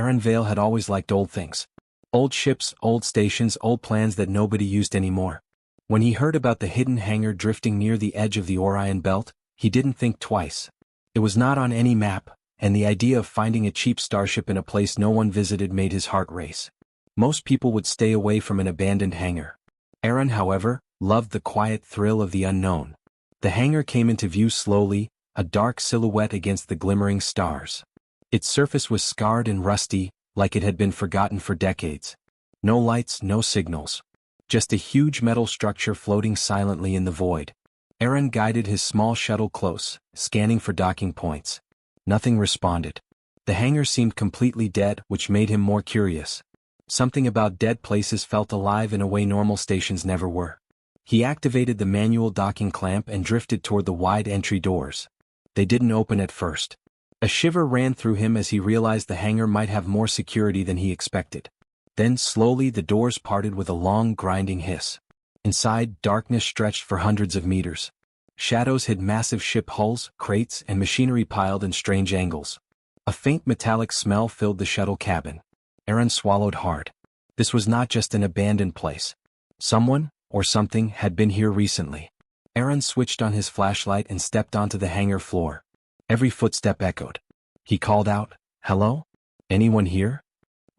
Aaron Vale had always liked old things. Old ships, old stations, old plans that nobody used anymore. When he heard about the hidden hangar drifting near the edge of the Orion Belt, he didn't think twice. It was not on any map, and the idea of finding a cheap starship in a place no one visited made his heart race. Most people would stay away from an abandoned hangar. Aaron, however, loved the quiet thrill of the unknown. The hangar came into view slowly, a dark silhouette against the glimmering stars. Its surface was scarred and rusty, like it had been forgotten for decades. No lights, no signals. Just a huge metal structure floating silently in the void. Aaron guided his small shuttle close, scanning for docking points. Nothing responded. The hangar seemed completely dead, which made him more curious. Something about dead places felt alive in a way normal stations never were. He activated the manual docking clamp and drifted toward the wide entry doors. They didn't open at first. A shiver ran through him as he realized the hangar might have more security than he expected. Then slowly the doors parted with a long grinding hiss. Inside, darkness stretched for hundreds of meters. Shadows hid massive ship hulls, crates, and machinery piled in strange angles. A faint metallic smell filled the shuttle cabin. Aaron swallowed hard. This was not just an abandoned place. Someone, or something, had been here recently. Aaron switched on his flashlight and stepped onto the hangar floor. Every footstep echoed. He called out, "Hello? Anyone here?"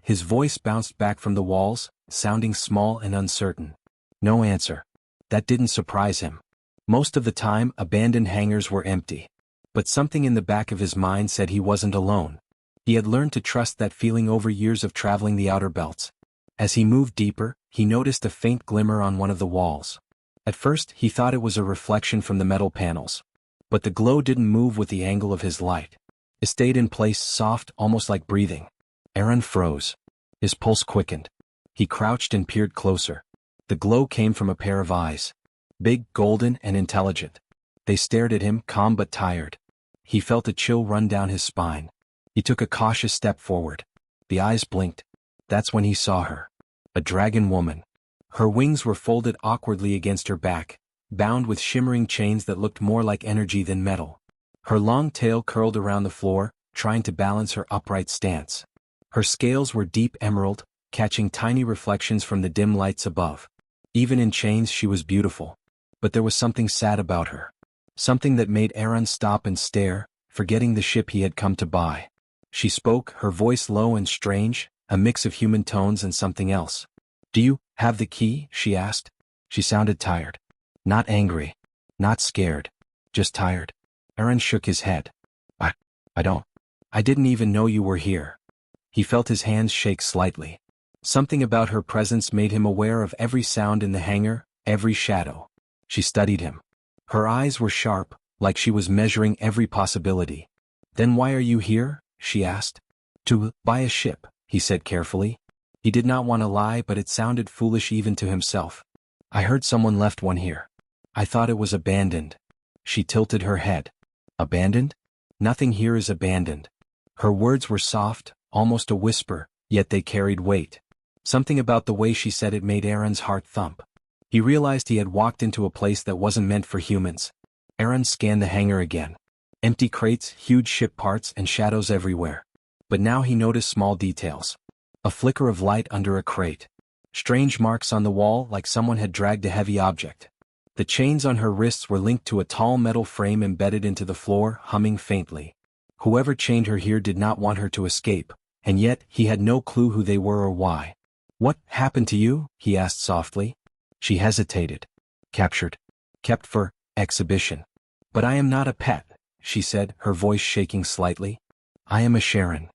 His voice bounced back from the walls, sounding small and uncertain. No answer. That didn't surprise him. Most of the time, abandoned hangars were empty. But something in the back of his mind said he wasn't alone. He had learned to trust that feeling over years of traveling the outer belts. As he moved deeper, he noticed a faint glimmer on one of the walls. At first, he thought it was a reflection from the metal panels. But the glow didn't move with the angle of his light. It stayed in place, soft, almost like breathing. Aaron froze. His pulse quickened. He crouched and peered closer. The glow came from a pair of eyes. Big, golden, and intelligent. They stared at him, calm but tired. He felt a chill run down his spine. He took a cautious step forward. The eyes blinked. That's when he saw her. A dragon woman. Her wings were folded awkwardly against her back, bound with shimmering chains that looked more like energy than metal. Her long tail curled around the floor, trying to balance her upright stance. Her scales were deep emerald, catching tiny reflections from the dim lights above. Even in chains she was beautiful. But there was something sad about her. Something that made Aaron stop and stare, forgetting the ship he had come to buy. She spoke, her voice low and strange, a mix of human tones and something else. "Do you have the key?" she asked. She sounded tired. Not angry. Not scared. Just tired. Aaron shook his head. I don't. I didn't even know you were here." He felt his hands shake slightly. Something about her presence made him aware of every sound in the hangar, every shadow. She studied him. Her eyes were sharp, like she was measuring every possibility. "Then why are you here?" she asked. "To buy a ship," he said carefully. He did not want to lie, but it sounded foolish even to himself. "I heard someone left one here. I thought it was abandoned." She tilted her head. "Abandoned? Nothing here is abandoned." Her words were soft, almost a whisper, yet they carried weight. Something about the way she said it made Aaron's heart thump. He realized he had walked into a place that wasn't meant for humans. Aaron scanned the hangar again. Empty crates, huge ship parts, and shadows everywhere. But now he noticed small details. A flicker of light under a crate. Strange marks on the wall like someone had dragged a heavy object. The chains on her wrists were linked to a tall metal frame embedded into the floor, humming faintly. Whoever chained her here did not want her to escape, and yet he had no clue who they were or why. "What happened to you?" he asked softly. She hesitated. "Captured. Kept for exhibition." "But I am not a pet," she said, her voice shaking slightly. "I am a Sharon."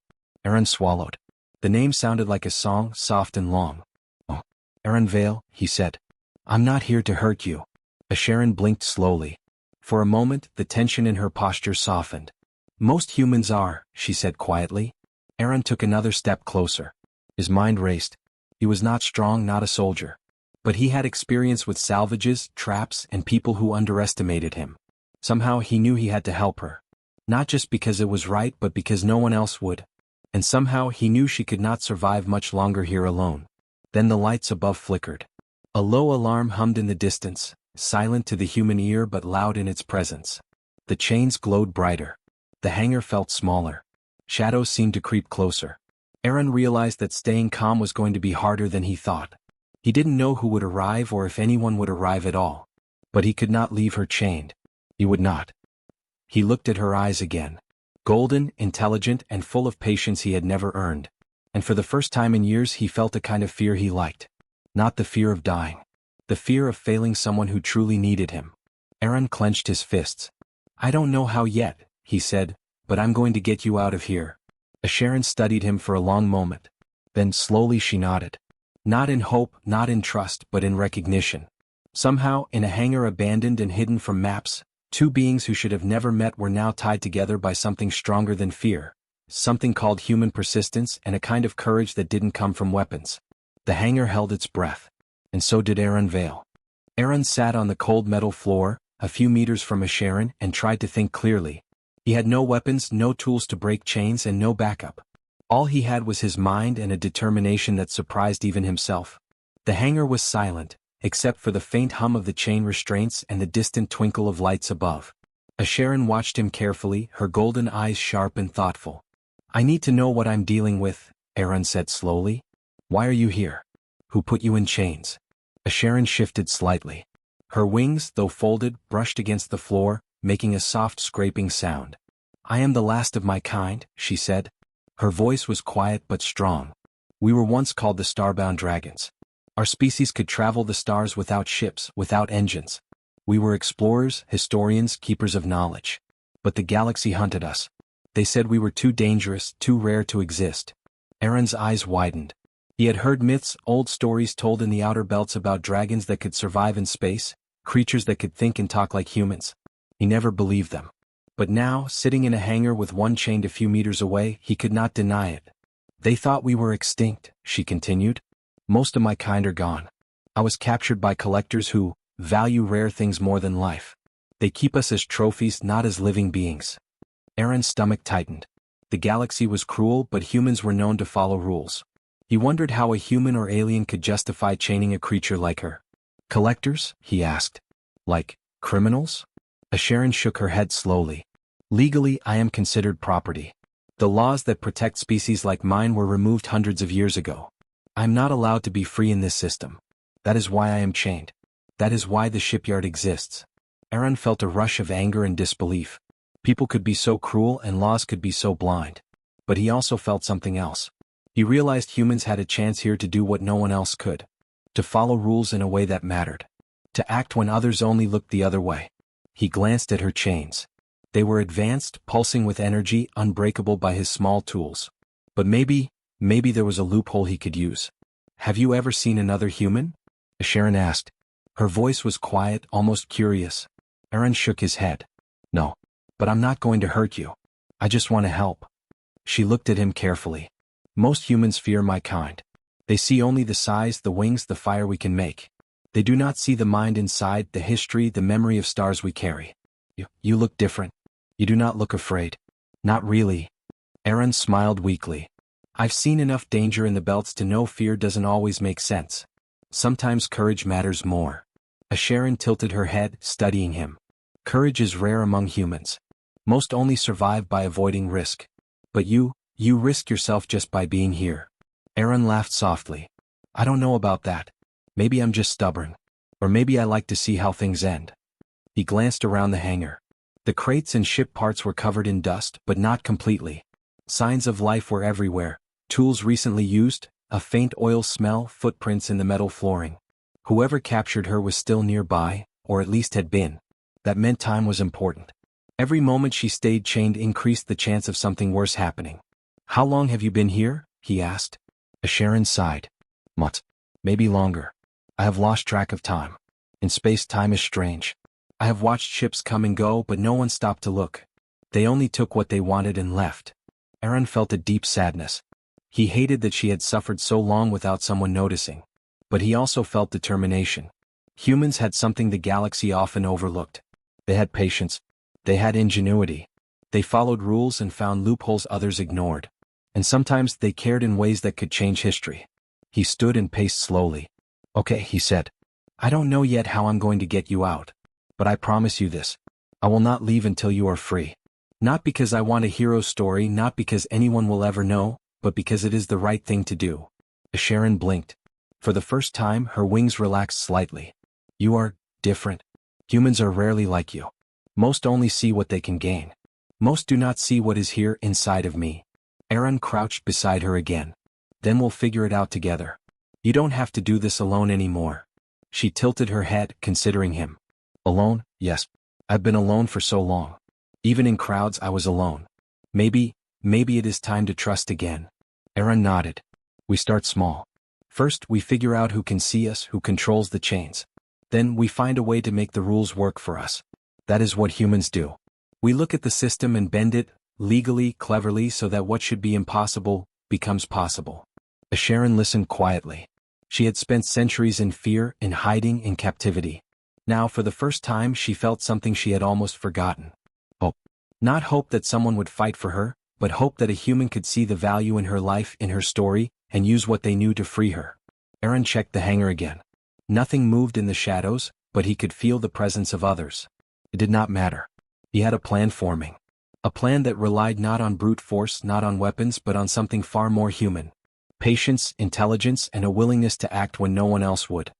Aaron swallowed. The name sounded like a song, soft and long. "Oh, Aaron Vale," he said. "I'm not here to hurt you." Sharon blinked slowly. For a moment, the tension in her posture softened. "Most humans are," she said quietly. Aaron took another step closer. His mind raced. He was not strong, not a soldier. But he had experience with salvages, traps, and people who underestimated him. Somehow he knew he had to help her. Not just because it was right, but because no one else would. And somehow he knew she could not survive much longer here alone. Then the lights above flickered. A low alarm hummed in the distance, silent to the human ear but loud in its presence. The chains glowed brighter. The hangar felt smaller. Shadows seemed to creep closer. Aaron realized that staying calm was going to be harder than he thought. He didn't know who would arrive or if anyone would arrive at all. But he could not leave her chained. He would not. He looked at her eyes again. Golden, intelligent, and full of patience he had never earned. And for the first time in years he felt a kind of fear he liked. Not the fear of dying. The fear of failing someone who truly needed him. Aaron clenched his fists. I don't know how yet, he said, but I'm going to get you out of here. Sharon studied him for a long moment. Then slowly she nodded. Not in hope, not in trust, but in recognition. Somehow, in a hangar abandoned and hidden from maps, two beings who should have never met were now tied together by something stronger than fear. Something called human persistence and a kind of courage that didn't come from weapons. The hangar held its breath. And so did Aaron Vale. Aaron sat on the cold metal floor, a few meters from Sharon, and tried to think clearly. He had no weapons, no tools to break chains, and no backup. All he had was his mind and a determination that surprised even himself. The hangar was silent, except for the faint hum of the chain restraints and the distant twinkle of lights above. Sharon watched him carefully, her golden eyes sharp and thoughtful. I need to know what I'm dealing with, Aaron said slowly. Why are you here? Who put you in chains? Sharon shifted slightly. Her wings, though folded, brushed against the floor, making a soft scraping sound. I am the last of my kind, she said. Her voice was quiet but strong. We were once called the starbound dragons. Our species could travel the stars without ships, without engines. We were explorers, historians, keepers of knowledge. But the galaxy hunted us. They said we were too dangerous, too rare to exist. Aaron's eyes widened. He had heard myths, old stories told in the outer belts about dragons that could survive in space, creatures that could think and talk like humans. He never believed them. But now, sitting in a hangar with one chained a few meters away, he could not deny it. They thought we were extinct, she continued. Most of my kind are gone. I was captured by collectors who value rare things more than life. They keep us as trophies, not as living beings. Aaron's stomach tightened. The galaxy was cruel, but humans were known to follow rules. He wondered how a human or alien could justify chaining a creature like her. Collectors? He asked. Like criminals? Sharon shook her head slowly. Legally, I am considered property. The laws that protect species like mine were removed hundreds of years ago. I am not allowed to be free in this system. That is why I am chained. That is why the shipyard exists. Aaron felt a rush of anger and disbelief. People could be so cruel and laws could be so blind. But he also felt something else. He realized humans had a chance here to do what no one else could. To follow rules in a way that mattered. To act when others only looked the other way. He glanced at her chains. They were advanced, pulsing with energy, unbreakable by his small tools. But maybe there was a loophole he could use. Have you ever seen another human? Sharon asked. Her voice was quiet, almost curious. Aaron shook his head. No. But I'm not going to hurt you. I just want to help. She looked at him carefully. Most humans fear my kind. They see only the size, the wings, the fire we can make. They do not see the mind inside, the history, the memory of stars we carry. You look different. You do not look afraid. Not really. Aaron smiled weakly. I've seen enough danger in the belts to know fear doesn't always make sense. Sometimes courage matters more. Sharon tilted her head, studying him. Courage is rare among humans. Most only survive by avoiding risk. But you risk yourself just by being here. Aaron laughed softly. I don't know about that. Maybe I'm just stubborn. Or maybe I like to see how things end. He glanced around the hangar. The crates and ship parts were covered in dust, but not completely. Signs of life were everywhere. Tools recently used, a faint oil smell, footprints in the metal flooring. Whoever captured her was still nearby, or at least had been. That meant time was important. Every moment she stayed chained increased the chance of something worse happening. How long have you been here? He asked. Sharon sighed. Months. Maybe longer. I have lost track of time. In space, time is strange. I have watched ships come and go, but no one stopped to look. They only took what they wanted and left. Aaron felt a deep sadness. He hated that she had suffered so long without someone noticing. But he also felt determination. Humans had something the galaxy often overlooked. They had patience. They had ingenuity. They followed rules and found loopholes others ignored. And sometimes they cared in ways that could change history. He stood and paced slowly. Okay, he said. I don't know yet how I'm going to get you out. But I promise you this. I will not leave until you are free. Not because I want a hero story, not because anyone will ever know, but because it is the right thing to do. Sharon blinked. For the first time, her wings relaxed slightly. You are different. Humans are rarely like you. Most only see what they can gain. Most do not see what is here inside of me. Aaron crouched beside her again. Then we'll figure it out together. You don't have to do this alone anymore. She tilted her head, considering him. Alone? Yes. I've been alone for so long. Even in crowds I was alone. Maybe it is time to trust again. Aaron nodded. We start small. First, we figure out who can see us, who controls the chains. Then we find a way to make the rules work for us. That is what humans do. We look at the system and bend it, legally, cleverly, so that what should be impossible becomes possible. Sharon listened quietly. She had spent centuries in fear, in hiding, in captivity. Now, for the first time, she felt something she had almost forgotten. Hope. Not hope that someone would fight for her, but hope that a human could see the value in her life, in her story, and use what they knew to free her. Aaron checked the hangar again. Nothing moved in the shadows, but he could feel the presence of others. It did not matter. He had a plan forming. A plan that relied not on brute force, not on weapons, but on something far more human. Patience, intelligence, and a willingness to act when no one else would.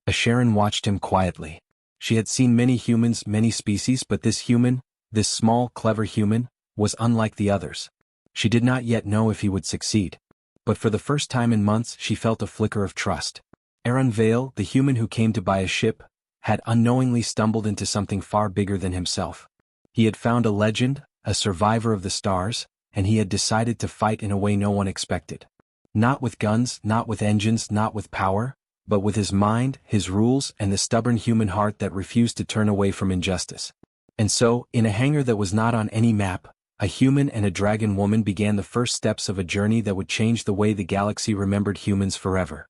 Sharon watched him quietly. She had seen many humans, many species, but this human, this small, clever human, was unlike the others. She did not yet know if he would succeed. But for the first time in months she felt a flicker of trust. Aaron Vale, the human who came to buy a ship, had unknowingly stumbled into something far bigger than himself. He had found a legend, a survivor of the stars, and he had decided to fight in a way no one expected. Not with guns, not with engines, not with power, but with his mind, his rules, and the stubborn human heart that refused to turn away from injustice. And so, in a hangar that was not on any map, a human and a dragon woman began the first steps of a journey that would change the way the galaxy remembered humans forever.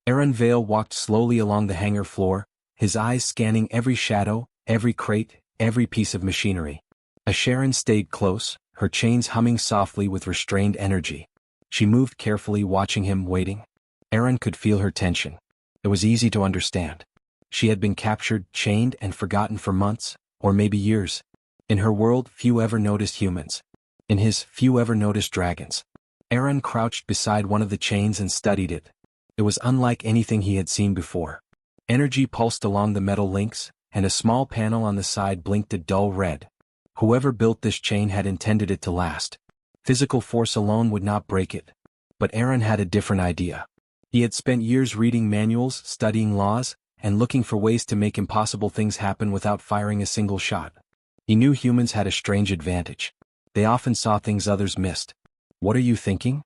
Aaron Vale walked slowly along the hangar floor, his eyes scanning every shadow, every crate, every piece of machinery. Sharon stayed close, her chains humming softly with restrained energy. She moved carefully, watching him, waiting. Aaron could feel her tension. It was easy to understand. She had been captured, chained, and forgotten for months, or maybe years. In her world, few ever noticed humans. In his, few ever noticed dragons. Aaron crouched beside one of the chains and studied it. It was unlike anything he had seen before. Energy pulsed along the metal links, and a small panel on the side blinked a dull red. Whoever built this chain had intended it to last. Physical force alone would not break it. But Aaron had a different idea. He had spent years reading manuals, studying laws, and looking for ways to make impossible things happen without firing a single shot. He knew humans had a strange advantage. They often saw things others missed. What are you thinking?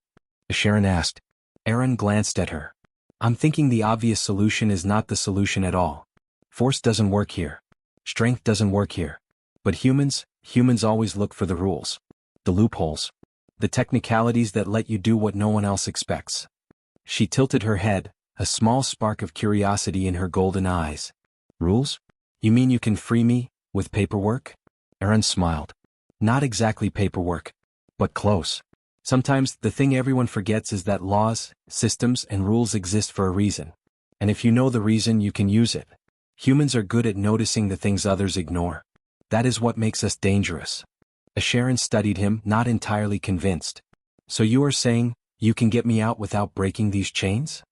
Sharon asked. Aaron glanced at her. I'm thinking the obvious solution is not the solution at all. Force doesn't work here. Strength doesn't work here. But humans always look for the rules. The loopholes. The technicalities that let you do what no one else expects. She tilted her head, a small spark of curiosity in her golden eyes. Rules? You mean you can free me, with paperwork? Aaron smiled. Not exactly paperwork, but close. Sometimes the thing everyone forgets is that laws, systems, and rules exist for a reason. And if you know the reason, you can use it. Humans are good at noticing the things others ignore. That is what makes us dangerous. Sharon studied him, not entirely convinced. So you are saying, you can get me out without breaking these chains?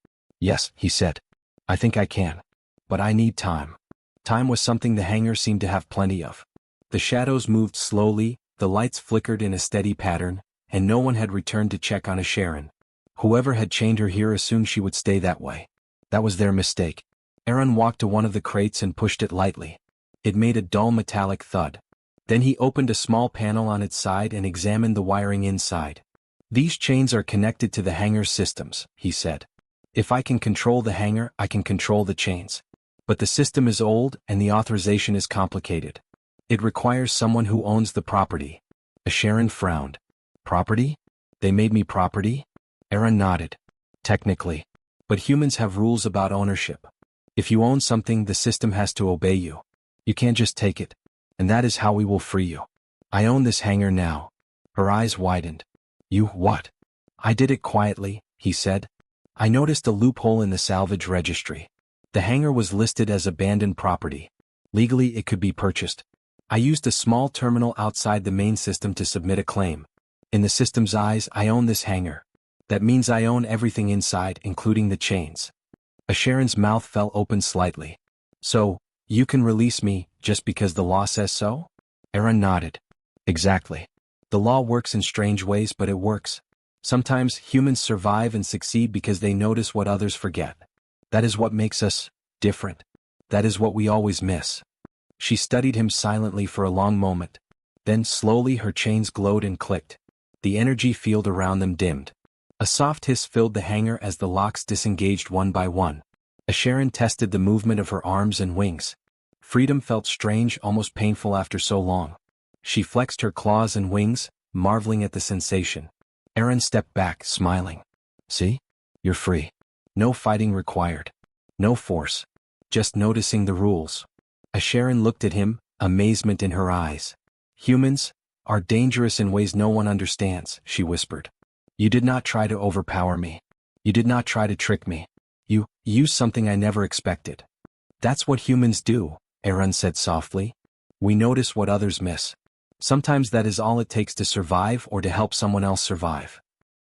Yes, he said. I think I can. But I need time. Time was something the hangar seemed to have plenty of. The shadows moved slowly, the lights flickered in a steady pattern, and no one had returned to check on Sharon. Whoever had chained her here assumed she would stay that way. That was their mistake. Aaron walked to one of the crates and pushed it lightly. It made a dull metallic thud. Then he opened a small panel on its side and examined the wiring inside. These chains are connected to the hangar's systems, he said. If I can control the hangar, I can control the chains. But the system is old and the authorization is complicated. It requires someone who owns the property. Sharon frowned. Property? They made me property? Aaron nodded. Technically. But humans have rules about ownership. If you own something, the system has to obey you. You can't just take it. And that is how we will free you. I own this hangar now. Her eyes widened. You what? I did it quietly, he said. I noticed a loophole in the salvage registry. The hangar was listed as abandoned property. Legally it could be purchased. I used a small terminal outside the main system to submit a claim. In the system's eyes, I own this hangar. That means I own everything inside, including the chains. Asheron's mouth fell open slightly. So, you can release me, just because the law says so? Aaron nodded. Exactly. The law works in strange ways, but it works. Sometimes humans survive and succeed because they notice what others forget. That is what makes us different. That is what we always miss. She studied him silently for a long moment. Then slowly her chains glowed and clicked. The energy field around them dimmed. A soft hiss filled the hangar as the locks disengaged one by one. Asheron tested the movement of her arms and wings. Freedom felt strange, almost painful after so long. She flexed her claws and wings, marveling at the sensation. Aaron stepped back, smiling. See? You're free. No fighting required. No force. Just noticing the rules. Asheron looked at him, amazement in her eyes. Humans are dangerous in ways no one understands, she whispered. You did not try to overpower me. You did not try to trick me. You used something I never expected. That's what humans do, Aaron said softly. We notice what others miss. Sometimes that is all it takes to survive or to help someone else survive.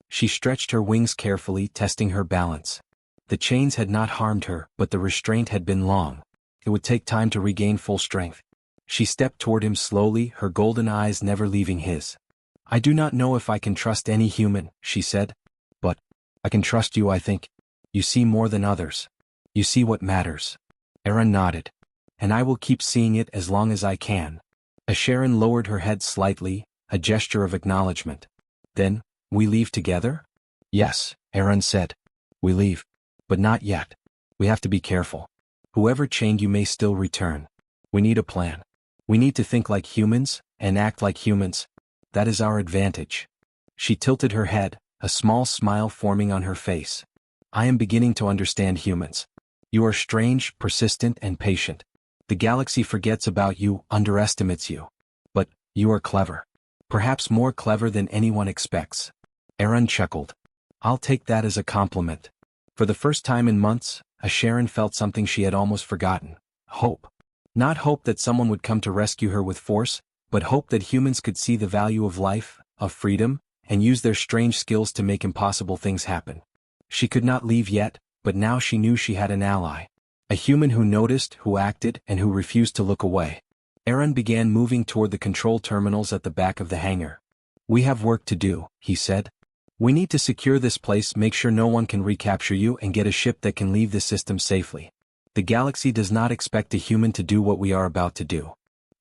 She stretched her wings carefully, testing her balance. The chains had not harmed her, but the restraint had been long. It would take time to regain full strength. She stepped toward him slowly, her golden eyes never leaving his. I do not know if I can trust any human, she said. But I can trust you, I think. You see more than others. You see what matters. Aaron nodded. And I will keep seeing it as long as I can. Asheron lowered her head slightly, a gesture of acknowledgement. Then, we leave together? Yes, Aaron said. We leave. But not yet. We have to be careful. Whoever chained you may still return. We need a plan. We need to think like humans, and act like humans. That is our advantage. She tilted her head, a small smile forming on her face. I am beginning to understand humans. You are strange, persistent, and patient. The galaxy forgets about you, underestimates you. But you are clever. Perhaps more clever than anyone expects. Aaron chuckled. I'll take that as a compliment. For the first time in months, Asheron felt something she had almost forgotten. Hope. Not hope that someone would come to rescue her with force, but hope that humans could see the value of life, of freedom, and use their strange skills to make impossible things happen. She could not leave yet, but now she knew she had an ally. A human who noticed, who acted, and who refused to look away. Aaron began moving toward the control terminals at the back of the hangar. We have work to do, he said. We need to secure this place, make sure no one can recapture you, and get a ship that can leave the system safely. The galaxy does not expect a human to do what we are about to do.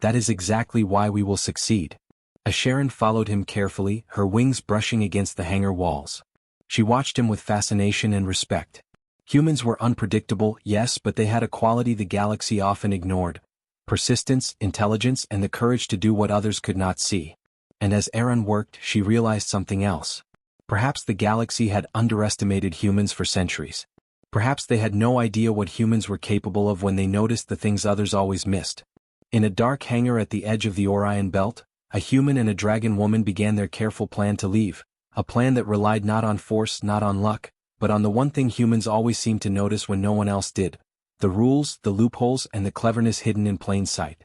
That is exactly why we will succeed. Asheron followed him carefully, her wings brushing against the hangar walls. She watched him with fascination and respect. Humans were unpredictable, yes, but they had a quality the galaxy often ignored. Persistence, intelligence, and the courage to do what others could not see. And as Aaron worked, she realized something else. Perhaps the galaxy had underestimated humans for centuries. Perhaps they had no idea what humans were capable of when they noticed the things others always missed. In a dark hangar at the edge of the Orion Belt, a human and a dragon woman began their careful plan to leave, a plan that relied not on force, not on luck, but on the one thing humans always seemed to notice when no one else did: the rules, the loopholes, and the cleverness hidden in plain sight.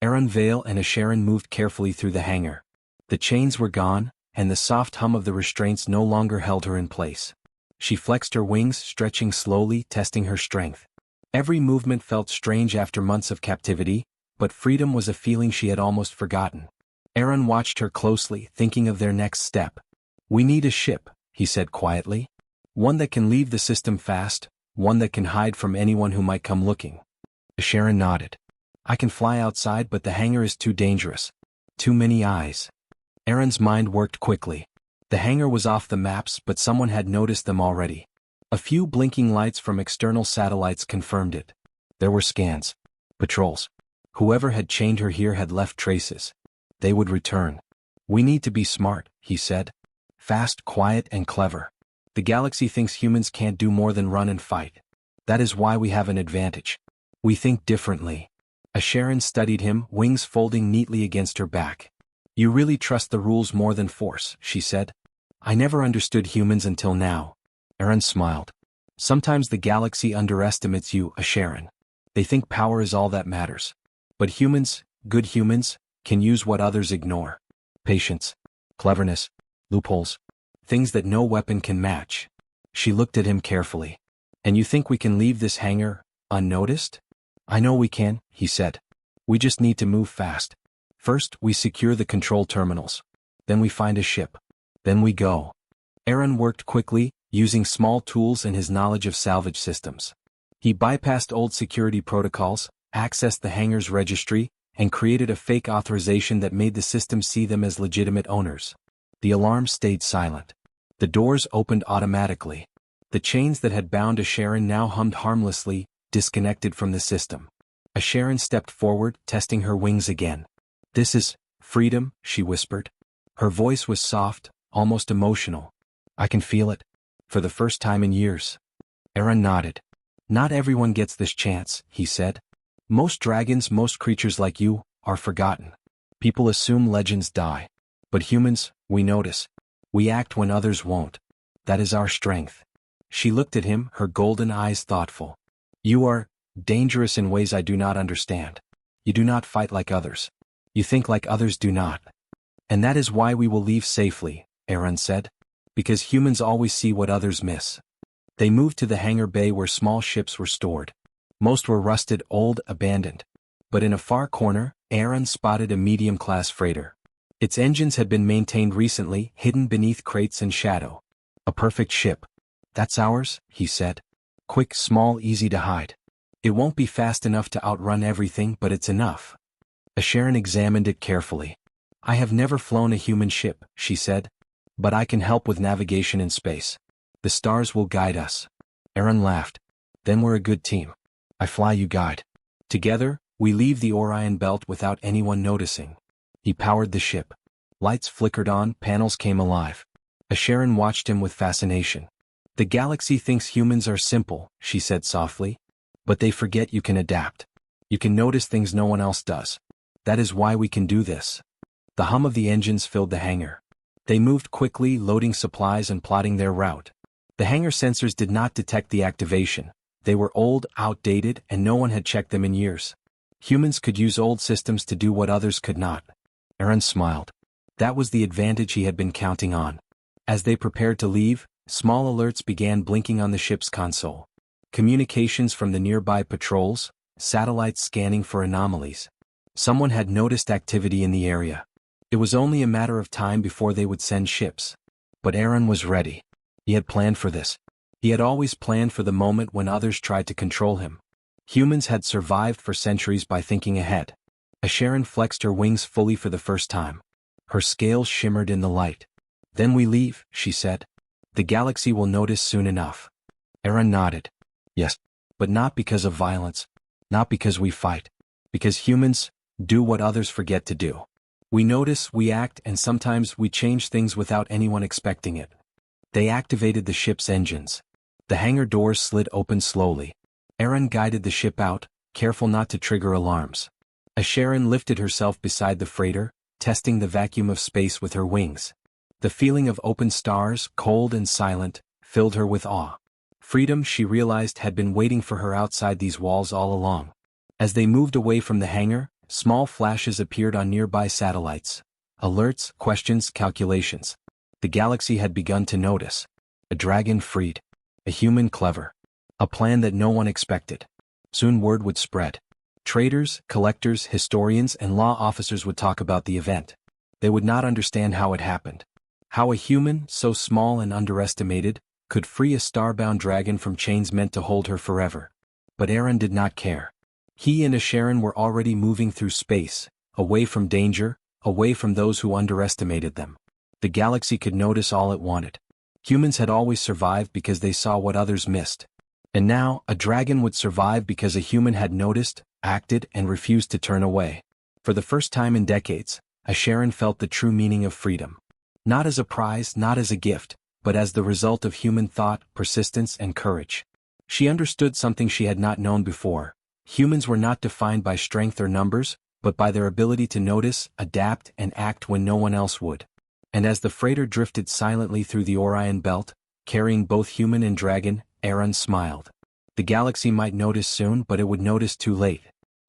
Aaron Vale and Asheron moved carefully through the hangar. The chains were gone, and the soft hum of the restraints no longer held her in place. She flexed her wings, stretching slowly, testing her strength. Every movement felt strange after months of captivity, but freedom was a feeling she had almost forgotten. Aaron watched her closely, thinking of their next step. We need a ship, he said quietly. One that can leave the system fast, one that can hide from anyone who might come looking. Asheron nodded. I can fly outside, but the hangar is too dangerous. Too many eyes. Aaron's mind worked quickly. The hangar was off the maps, but someone had noticed them already. A few blinking lights from external satellites confirmed it. There were scans. Patrols. Whoever had chained her here had left traces. They would return. We need to be smart, he said. Fast, quiet, and clever. The galaxy thinks humans can't do more than run and fight. That is why we have an advantage. We think differently. Asheron studied him, wings folding neatly against her back. You really trust the rules more than force, she said. I never understood humans until now. Aaron smiled. Sometimes the galaxy underestimates you, Asheron. They think power is all that matters. But humans, good humans, can use what others ignore. Patience, cleverness, loopholes. things that no weapon can match. She looked at him carefully. And you think we can leave this hangar unnoticed? I know we can, he said. We just need to move fast. First, we secure the control terminals. Then we find a ship. Then we go. Aaron worked quickly, using small tools and his knowledge of salvage systems. He bypassed old security protocols, accessed the hangar's registry, and created a fake authorization that made the system see them as legitimate owners. The alarm stayed silent. The doors opened automatically. The chains that had bound Asherin now hummed harmlessly, disconnected from the system. Asherin stepped forward, testing her wings again. This is freedom, she whispered. Her voice was soft, almost emotional. I can feel it. For the first time in years. Aaron nodded. Not everyone gets this chance, he said. Most dragons, most creatures like you, are forgotten. People assume legends die. But humans, we notice. We act when others won't. That is our strength. She looked at him, her golden eyes thoughtful. You are dangerous in ways I do not understand. You do not fight like others. You think like others do not. And that is why we will leave safely, Aaron said. Because humans always see what others miss. They moved to the hangar bay where small ships were stored. Most were rusted, old, abandoned. But in a far corner, Aaron spotted a medium-class freighter. Its engines had been maintained recently, hidden beneath crates and shadow. A perfect ship. That's ours, he said. Quick, small, easy to hide. It won't be fast enough to outrun everything, but it's enough. Asherin examined it carefully. I have never flown a human ship, she said. But I can help with navigation in space. The stars will guide us. Aaron laughed. Then we're a good team. I fly, you guide. Together, we leave the Orion belt without anyone noticing. He powered the ship. Lights flickered on, panels came alive. Asherin watched him with fascination. The galaxy thinks humans are simple, she said softly. But they forget you can adapt. You can notice things no one else does. That is why we can do this. The hum of the engines filled the hangar. They moved quickly, loading supplies and plotting their route. The hangar sensors did not detect the activation. They were old, outdated, and no one had checked them in years. Humans could use old systems to do what others could not. Aaron smiled. That was the advantage he had been counting on. As they prepared to leave, small alerts began blinking on the ship's console. Communications from the nearby patrols, satellites scanning for anomalies. Someone had noticed activity in the area. It was only a matter of time before they would send ships. But Aaron was ready. He had planned for this. He had always planned for the moment when others tried to control him. Humans had survived for centuries by thinking ahead. Asherin flexed her wings fully for the first time. Her scales shimmered in the light. Then we leave, she said. The galaxy will notice soon enough. Aaron nodded. Yes, but not because of violence. Not because we fight. Because humans do what others forget to do. We notice, we act, and sometimes we change things without anyone expecting it. They activated the ship's engines. The hangar doors slid open slowly. Aaron guided the ship out, careful not to trigger alarms. Asherin lifted herself beside the freighter, testing the vacuum of space with her wings. The feeling of open stars, cold and silent, filled her with awe. Freedom, she realized, had been waiting for her outside these walls all along. As they moved away from the hangar, small flashes appeared on nearby satellites. Alerts, questions, calculations. The galaxy had begun to notice. A dragon freed. A human clever. A plan that no one expected. Soon word would spread. Traders, collectors, historians, and law officers would talk about the event. They would not understand how it happened. How a human, so small and underestimated, could free a starbound dragon from chains meant to hold her forever. But Aaron did not care. He and Asherin were already moving through space, away from danger, away from those who underestimated them. The galaxy could notice all it wanted. Humans had always survived because they saw what others missed. And now, a dragon would survive because a human had noticed, acted, and refused to turn away. For the first time in decades, Asherin felt the true meaning of freedom. Not as a prize, not as a gift, but as the result of human thought, persistence, and courage. She understood something she had not known before. Humans were not defined by strength or numbers, but by their ability to notice, adapt, and act when no one else would. And as the freighter drifted silently through the Orion belt, carrying both human and dragon, Aaron smiled. The galaxy might notice soon, but it would notice too late.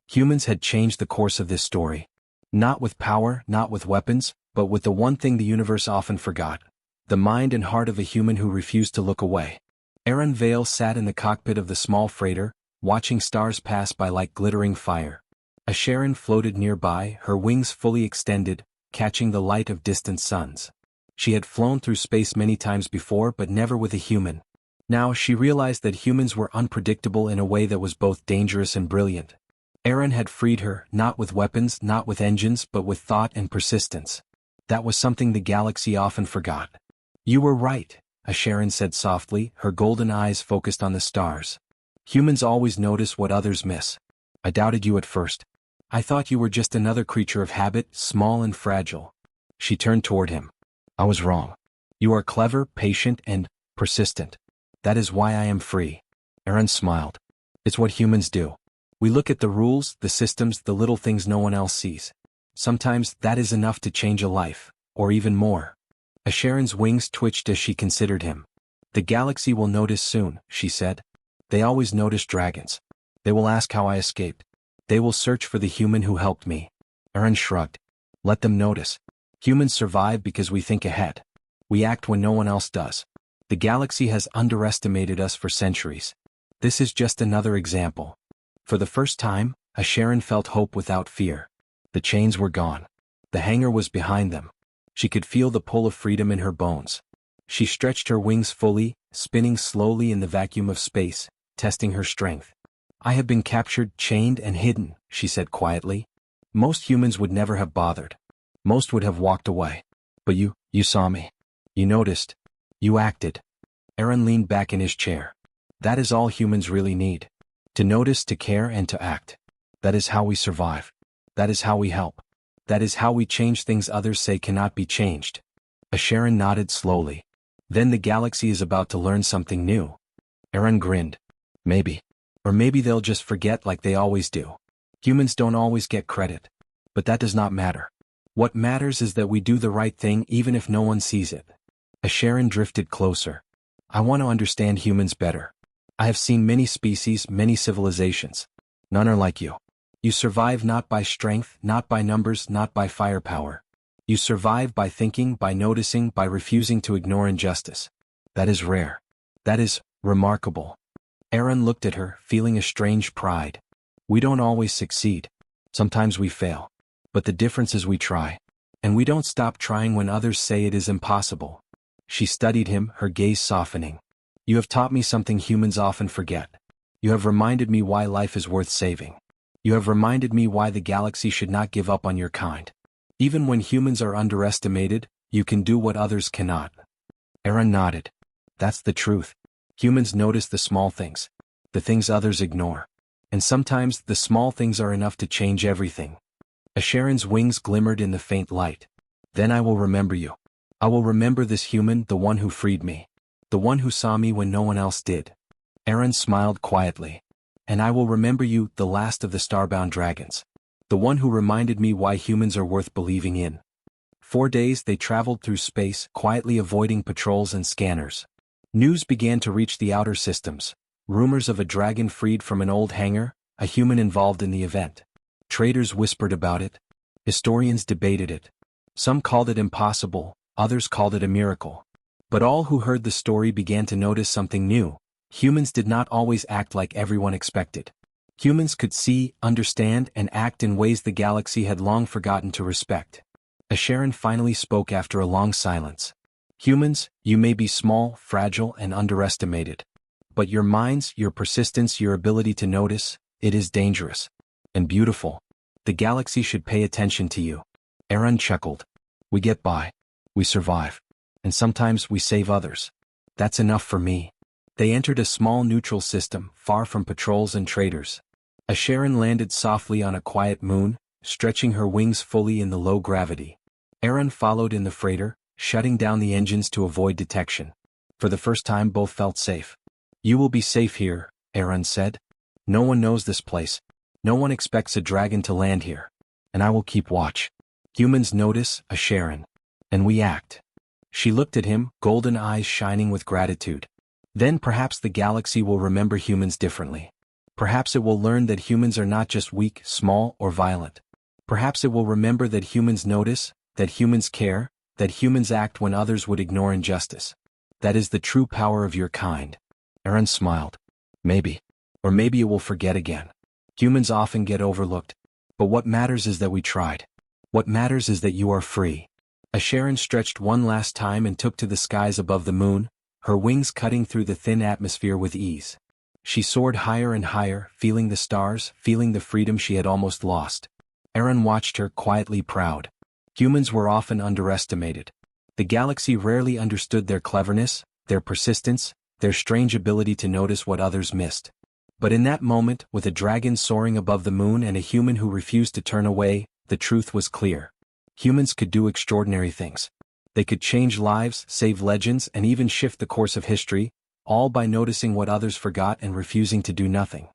Humans had changed the course of this story. Not with power, not with weapons, but with the one thing the universe often forgot. The mind and heart of a human who refused to look away. Aaron Vale sat in the cockpit of the small freighter, watching stars pass by like glittering fire. A Sharon floated nearby, her wings fully extended, catching the light of distant suns. She had flown through space many times before, but never with a human. Now she realized that humans were unpredictable in a way that was both dangerous and brilliant. Aaron had freed her, not with weapons, not with engines, but with thought and persistence. That was something the galaxy often forgot. "You were right," a Sharon said softly, her golden eyes focused on the stars. "Humans always notice what others miss. I doubted you at first. I thought you were just another creature of habit, small and fragile." She turned toward him. "I was wrong. You are clever, patient, and persistent. That is why I am free." Aaron smiled. "It's what humans do. We look at the rules, the systems, the little things no one else sees. Sometimes that is enough to change a life, or even more." A Sharon's wings twitched as she considered him. "The galaxy will notice soon," she said. "They always notice dragons. They will ask how I escaped. They will search for the human who helped me." Aaron shrugged. "Let them notice. Humans survive because we think ahead. We act when no one else does. The galaxy has underestimated us for centuries. This is just another example." For the first time, a Sharon felt hope without fear. The chains were gone. The hangar was behind them. She could feel the pull of freedom in her bones. She stretched her wings fully, spinning slowly in the vacuum of space, testing her strength. "I have been captured, chained, and hidden," she said quietly. "Most humans would never have bothered. Most would have walked away. But you saw me. You noticed. You acted." Aaron leaned back in his chair. "That is all humans really need. To notice, to care, and to act. That is how we survive. That is how we help. That is how we change things others say cannot be changed." A Sharon nodded slowly. "Then the galaxy is about to learn something new." Aaron grinned. "Maybe. Or maybe they'll just forget like they always do. Humans don't always get credit. But that does not matter. What matters is that we do the right thing even if no one sees it." A Sharon drifted closer. "I want to understand humans better. I have seen many species, many civilizations. None are like you. You survive not by strength, not by numbers, not by firepower. You survive by thinking, by noticing, by refusing to ignore injustice. That is rare. That is remarkable." Aaron looked at her, feeling a strange pride. "We don't always succeed. Sometimes we fail. But the difference is we try. And we don't stop trying when others say it is impossible." She studied him, her gaze softening. "You have taught me something humans often forget. You have reminded me why life is worth saving. You have reminded me why the galaxy should not give up on your kind. Even when humans are underestimated, you can do what others cannot." Aaron nodded. "That's the truth. Humans notice the small things. The things others ignore. And sometimes the small things are enough to change everything." A Sharon's wings glimmered in the faint light. "Then I will remember you. I will remember this human, the one who freed me. The one who saw me when no one else did." Aaron smiled quietly. "And I will remember you, the last of the starbound dragons. The one who reminded me why humans are worth believing in." 4 days they traveled through space, quietly avoiding patrols and scanners. News began to reach the outer systems. Rumors of a dragon freed from an old hangar, a human involved in the event. Traders whispered about it. Historians debated it. Some called it impossible, others called it a miracle. But all who heard the story began to notice something new. Humans did not always act like everyone expected. Humans could see, understand, and act in ways the galaxy had long forgotten to respect. A Sharon finally spoke after a long silence. "Humans, you may be small, fragile, and underestimated. But your minds, your persistence, your ability to notice, it is dangerous. And beautiful. The galaxy should pay attention to you." Aaron chuckled. "We get by. We survive. And sometimes we save others. That's enough for me." They entered a small neutral system, far from patrols and traders. A Sharon landed softly on a quiet moon, stretching her wings fully in the low gravity. Aaron followed in the freighter, shutting down the engines to avoid detection. For the first time both felt safe. "You will be safe here," Aaron said. "No one knows this place. No one expects a dragon to land here. And I will keep watch. Humans notice, a Sharon. And we act." She looked at him, golden eyes shining with gratitude. "Then perhaps the galaxy will remember humans differently. Perhaps it will learn that humans are not just weak, small, or violent. Perhaps it will remember that humans notice, that humans care, that humans act when others would ignore injustice. That is the true power of your kind. Aaron smiled. Maybe. Or maybe you will forget again. Humans often get overlooked. But what matters is that we tried. What matters is that you are free. Sharon stretched one last time and took to the skies above the moon, her wings cutting through the thin atmosphere with ease. She soared higher and higher, feeling the stars, feeling the freedom she had almost lost. Aaron watched her, quietly proud. Humans were often underestimated. The galaxy rarely understood their cleverness, their persistence, their strange ability to notice what others missed. But in that moment, with a dragon soaring above the moon and a human who refused to turn away, the truth was clear. Humans could do extraordinary things. They could change lives, save legends, and even shift the course of history, all by noticing what others forgot and refusing to do nothing.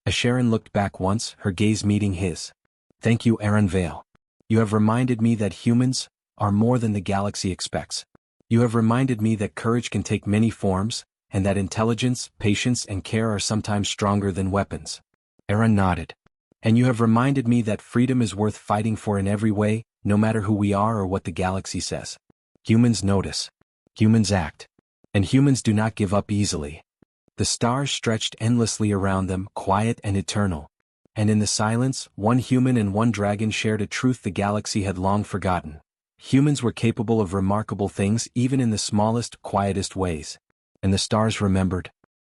Sharon looked back once, her gaze meeting his. Thank you, Aaron Vale. You have reminded me that humans are more than the galaxy expects. You have reminded me that courage can take many forms, and that intelligence, patience, and care are sometimes stronger than weapons. Aaron nodded. And you have reminded me that freedom is worth fighting for in every way, no matter who we are or what the galaxy says. Humans notice. Humans act. And humans do not give up easily. The stars stretched endlessly around them, quiet and eternal. And in the silence, one human and one dragon shared a truth the galaxy had long forgotten. Humans were capable of remarkable things even in the smallest, quietest ways. And the stars remembered.